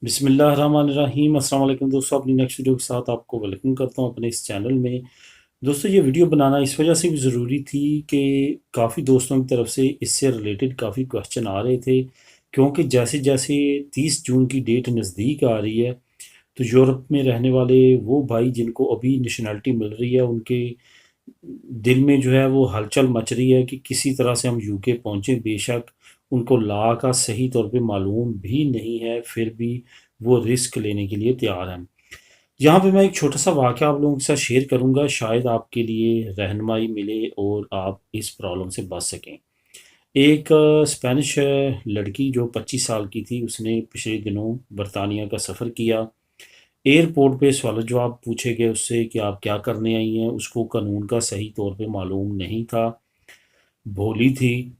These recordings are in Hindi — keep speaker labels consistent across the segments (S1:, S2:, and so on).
S1: बिस्मिल्लाहिर्रहमानिर्रहीम अस्सलाम वालेकुम दोस्तों, अपनी नेक्स्ट वीडियो के साथ आपको वेलकम करता हूं अपने इस चैनल में। दोस्तों, ये वीडियो बनाना इस वजह से भी ज़रूरी थी कि काफ़ी दोस्तों की तरफ से इससे रिलेटेड काफ़ी क्वेश्चन आ रहे थे, क्योंकि जैसे जैसे 30 जून की डेट नज़दीक आ रही है, तो यूरोप में रहने वाले वो भाई जिनको अभी नेशनैलिटी मिल रही है, उनके दिल में जो है वो हलचल मच रही है कि किसी तरह से हम यूके पहुँचे। बेशक उनको लॉ का सही तौर पे मालूम भी नहीं है, फिर भी वो रिस्क लेने के लिए तैयार हैं। यहाँ पे मैं एक छोटा सा वाक़या आप लोगों के साथ शेयर करूँगा, शायद आपके लिए रहनुमाई मिले और आप इस प्रॉब्लम से बच सकें। एक स्पेनिश लड़की जो 25 साल की थी, उसने पिछले दिनों बरतानिया का सफ़र किया। एयरपोर्ट पे सवाल जवाब पूछे गए उससे कि आप क्या करने आई हैं। उसको कानून का सही तौर पे मालूम नहीं था, भोली थी।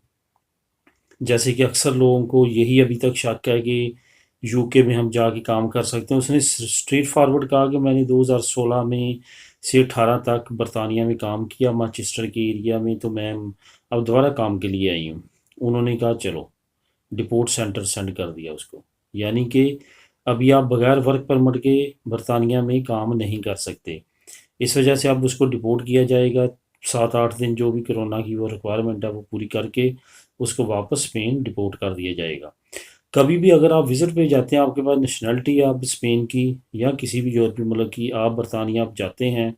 S1: जैसे कि अक्सर लोगों को यही अभी तक शक है कि यूके में हम जाके काम कर सकते हैं। उसने स्ट्रेट फॉरवर्ड कहा कि मैंने 2016 में से 18 तक बरतानिया में काम किया, मैनचेस्टर के एरिया में, तो मैं अब दोबारा काम के लिए आई हूँ। उन्होंने कहा चलो, डिपोर्ट सेंटर सेंड कर दिया उसको। यानी कि अभी आप बगैर वर्क परमिट के बरतानिया में काम नहीं कर सकते। इस वजह से अब उसको डिपोर्ट किया जाएगा। 7-8 दिन जो भी कोरोना की वो रिक्वायरमेंट है वो पूरी करके उसको वापस स्पेन डिपोर्ट कर दिया जाएगा। कभी भी अगर आप विज़िट पे जाते हैं, आपके पास नेशनैलिटी है आप स्पेन की या किसी भी यूरोपीय मुल्क की, आप बरतानिया आप जाते हैं,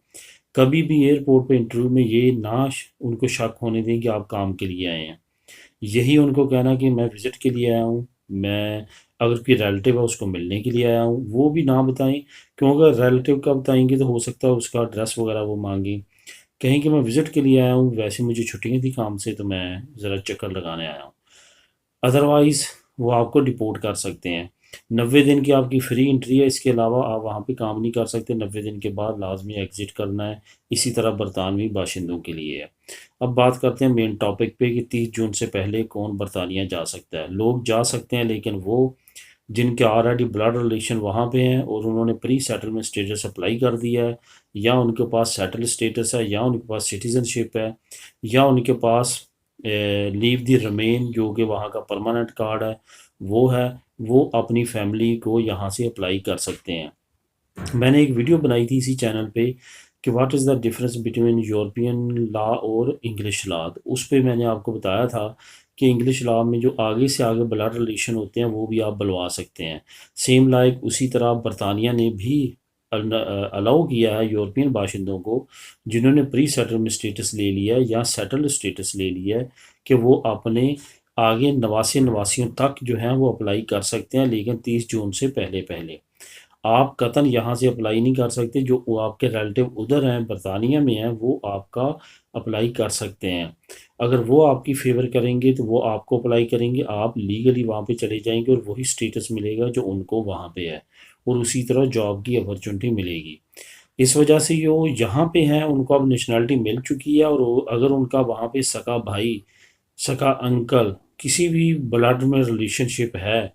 S1: कभी भी एयरपोर्ट पे इंटरव्यू में ये ना उनको शक होने दें कि आप काम के लिए आए हैं। यही उनको कहना कि मैं विज़िट के लिए आया हूँ, मैं अगर कोई रिलेटिव है उसको मिलने के लिए आया हूँ, वो भी ना बताएं। क्योंकि अगर रिलेटिव का बताएंगे तो हो सकता है उसका एड्रेस वगैरह वो मांगें। कहें कि मैं विज़िट के लिए आया हूँ, वैसे मुझे छुट्टियाँ थी काम से, तो मैं ज़रा चक्कर लगाने आया हूँ। अदरवाइज़ वो आपको डिपोर्ट कर सकते हैं। 90 दिन की आपकी फ्री एंट्री है, इसके अलावा आप वहाँ पे काम नहीं कर सकते। 90 दिन के बाद लाजमी एग्ज़िट करना है। इसी तरह बरतानवी बाशिंदों के लिए है। अब बात करते हैं मेन टॉपिक पे कि 30 जून से पहले कौन बरतानिया जा सकता है। लोग जा सकते हैं, लेकिन वो जिनके ऑलरेडी ब्लड रिलेशन वहाँ पे हैं और उन्होंने प्री सेटलमेंट स्टेटस अप्लाई कर दिया है, या उनके पास सेटल स्टेटस है, या उनके पास सिटीज़नशिप है, या उनके पास लीव द रिमेन जो कि वहाँ का परमानेंट कार्ड है वो है, वो अपनी फैमिली को यहाँ से अप्लाई कर सकते हैं। मैंने एक वीडियो बनाई थी इसी चैनल पे कि what is the difference between European law और इंग्लिश लॉ। उस पे मैंने आपको बताया था कि इंग्लिश लॉ में जो आगे से आगे ब्लड रिलेशन होते हैं वो भी आप बुलवा सकते हैं। सेम लाइक उसी तरह बरतानिया ने भी अलाउ किया है यूरोपियन बाशिंदों को जिन्होंने प्री सेटलमेंट स्टेटस ले लिया है या सेटल्ड स्टेटस ले लिया है, कि वो अपने आगे नवासी नवासियों तक जो है वो अप्लाई कर सकते हैं, लेकिन 30 जून से पहले पहले। आप कतन यहाँ से अप्लाई नहीं कर सकते। जो वो आपके रिलेटिव उधर हैं, बरतानिया में हैं, वो आपका अप्लाई कर सकते हैं। अगर वो आपकी फ़ेवर करेंगे तो वो आपको अप्लाई करेंगे, आप लीगली वहाँ पे चले जाएंगे और वही स्टेटस मिलेगा जो उनको वहाँ पे है, और उसी तरह जॉब की अपॉर्चुनिटी मिलेगी। इस वजह से जो यहाँ पे हैं उनको अब नेशनैलिटी मिल चुकी है, और अगर उनका वहाँ पे सगा भाई, सगा अंकल, किसी भी ब्लड में रिलेशनशिप है,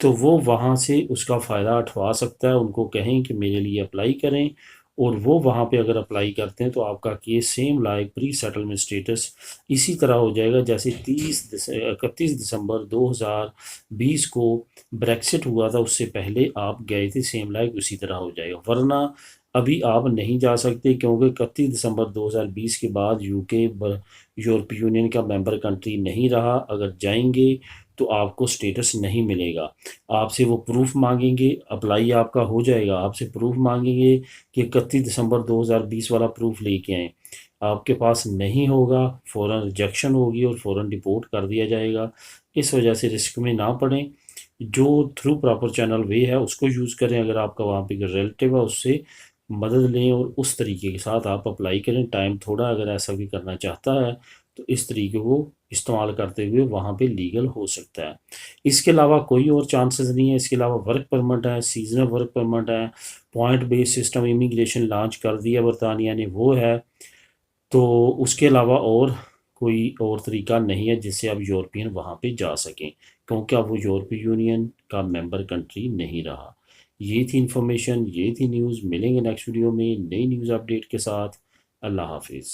S1: तो वो वहाँ से उसका फ़ायदा उठवा सकता है। उनको कहें कि मेरे लिए अप्लाई करें, और वो वहाँ पे अगर अप्लाई करते हैं तो आपका case same like pre settlement status इसी तरह हो जाएगा जैसे 31 दिसंबर 2020 को ब्रेक्सिट हुआ था, उससे पहले आप गए थे, सेम लाइक उसी तरह हो जाएगा। वरना अभी आप नहीं जा सकते, क्योंकि 31 दिसंबर 2020 के बाद यूके यूरोपीय यूनियन का मेंबर कंट्री नहीं रहा। अगर जाएंगे तो आपको स्टेटस नहीं मिलेगा। आपसे वो प्रूफ मांगेंगे, अप्लाई आपका हो जाएगा, आपसे प्रूफ मांगेंगे कि 31 दिसंबर 2020 वाला प्रूफ लेके आएँ। आपके पास नहीं होगा, फ़ौरन रिजेक्शन होगी और फ़ौरन डिपोर्ट कर दिया जाएगा। इस वजह से रिस्क में ना पड़ें। जो थ्रू प्रॉपर चैनल वे है उसको यूज़ करें। अगर आपका वहाँ पे कोई रिलेटिव है उससे मदद लें और उस तरीके के साथ आप अप्लाई करें। टाइम थोड़ा अगर ऐसा भी करना चाहता है तो इस तरीके को इस्तेमाल करते हुए वहाँ पे लीगल हो सकता है। इसके अलावा कोई और चांसेस नहीं है। इसके अलावा वर्क परमिट है, सीजनल वर्क परमिट है, point based system immigration launch कर दिया बरतानिया ने, वो है। तो उसके अलावा और कोई और तरीका नहीं है जिससे अब यूरोपियन वहाँ पे जा सकें, क्योंकि अब वो यूरोपीय यूनियन का मेंबर कंट्री नहीं रहा। ये थी इन्फॉर्मेशन, ये थी न्यूज़। मिलेंगे नेक्स्ट वीडियो में नई न्यूज़ अपडेट के साथ। अल्लाह हाफिज़।